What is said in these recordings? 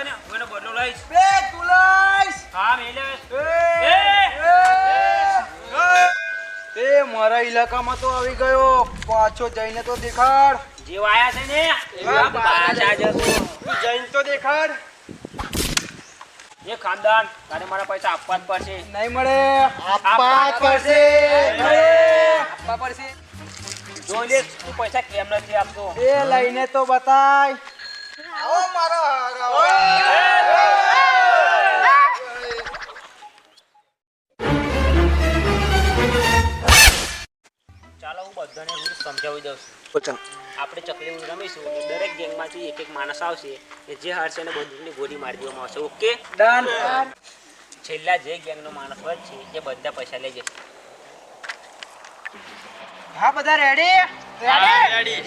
ને હું એનો બદલો લઈશ. બે તું લઈશ. હા મેં લઈશ. એ મારા ઇલાકામાં તો આવી ગયો. પાછો જઈને તો દેખાડ. જે આયા છે ને એવા પાછા જશો. તું જઈને તો દેખાડ. એ ખાનદાન તારે મારા પૈસા આપવા જ પડશે. નહીં મળે. આપવા પડશે. આપવા પડશે. જોઈ લે તું પૈસા કેમ નથી આપતો. એ લઈને તો બતાય. આવો મારો ચાલો હું બધાને રૂલ સમજાવી દઉં છું. આપણે ચકલી રમીશું. દરેક ગેંગમાંથી એક એક માણસ આવશે કે જે હારશે એને બંદૂકની ગોળી મારી દેવામાં આવશે. Okay done. છેલ્લા જે ગેંગનો માણસ વધશે એ બધા પૈસા લઈ જશે. હા બધા રેડી. રેડી.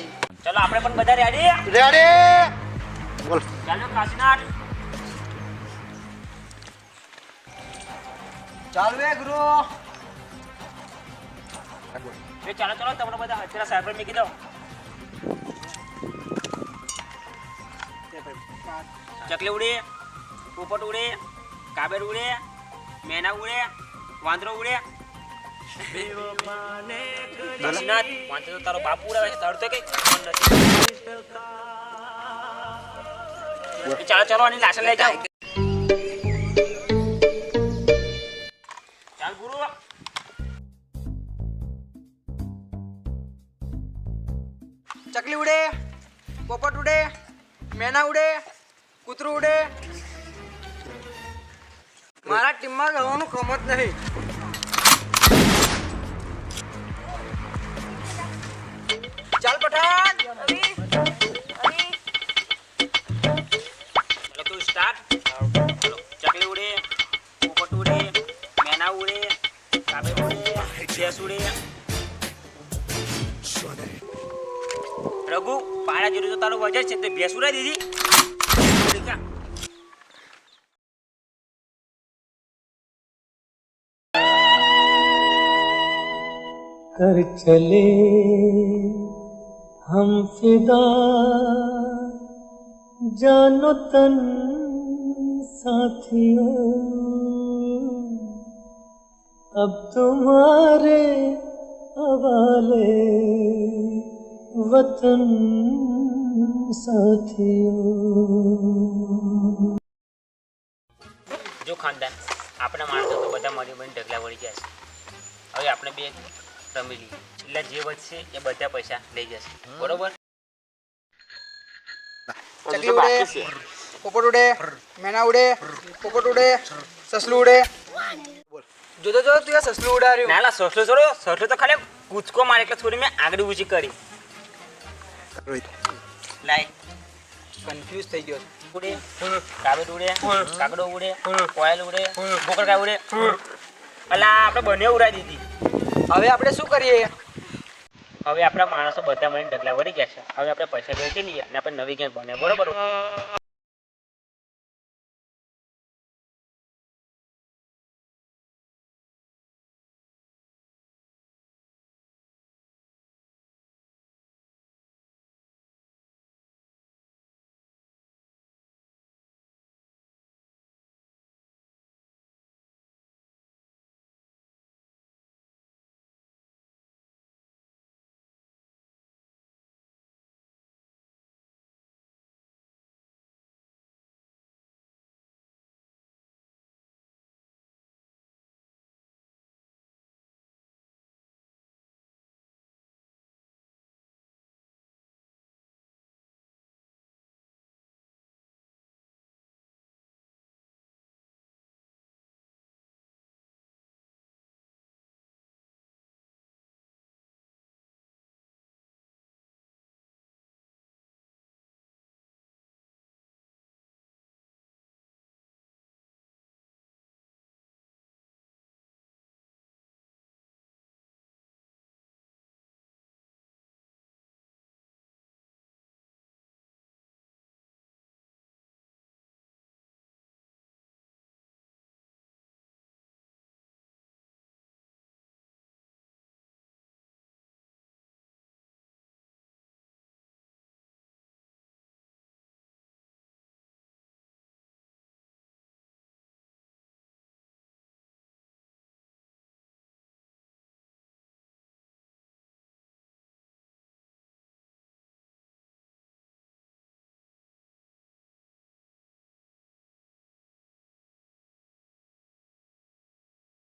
ચલો આપણે પણ બધા રેડી. રેડી. બોલ. ચાલો કાશીનાથ. ચાલુ હે ગુરુ. એ ચાલો ચાલો તમને બધા હથેળા સાહેબ મૂકી દો. ચકલી ઉડે, પોપટ ઉડે, કાબર ઉડે, મેના ઉડે, વાંદરો ઉડે. કાશીનાથ વાંદરો તો તારો બાપ ઉડાવે છે. તારો તો કઈ ખબર નથી. ચાલો ચાલો આની લાશન લઈ જાઓ. ચાલ ગુરુ. ચકલી ઉડે, પોપટ ઉડે, મેના ઉડે, કૂતરું ઉડે. મારા ટીમમાં રહેવાનું કમ જ નહીં. ચાલ પઠાણ. ચલો તું સ્ટાર્ટ. ચલો ચકલી ઉડે, પોપટ ઉડે, મેના ઉડે, કાબર ઉડે, ભેંસ ઉડે. રઘુ પાડા જેટલું તો તારું વજન છે તે ભેંસ ઉડાઈ દીધી. कर चले हम फिदा जानो तन साथियों अब तुम्हारे हवाले वतन साथियों. જો ખાનદાન આપણા માણસો તો બધા મળી મળીને ઢગલા વળી જાય છે. હવે આપણે બે રમી લઈએ. એટલે જે વધશે એ બધા પૈસા લઈ જશે. બરોબર. ચકલી ઉડે, પોપટ ઉડે, મેના ઉડે, પોપટ ઉડે, સસલું ઉડે. જોતો જો તું સસલું ઉડાડ્યું. ના લા સસલો છોડો. સસલો તો ખાલી કૂચકો મારે એટલે થોડી મેં આગળ ઊંચી કરી. લાય કન્ફ્યુઝ થઈ ગયો. ઉડે, કાબેટ ઉડે, કાગડો ઉડે, કોયલ ઉડે, બોકરગાય ઉડે. અલા આપણે બંને ઉડાડી દીધી. હવે આપણે શું કરીએ? હવે આપણા માણસો બધા મળીને ઢગલા વળી ગયા છે. હવે આપણે પૈસા વેચી લઈએ અને આપણે નવી ગેમ બને. બરોબર.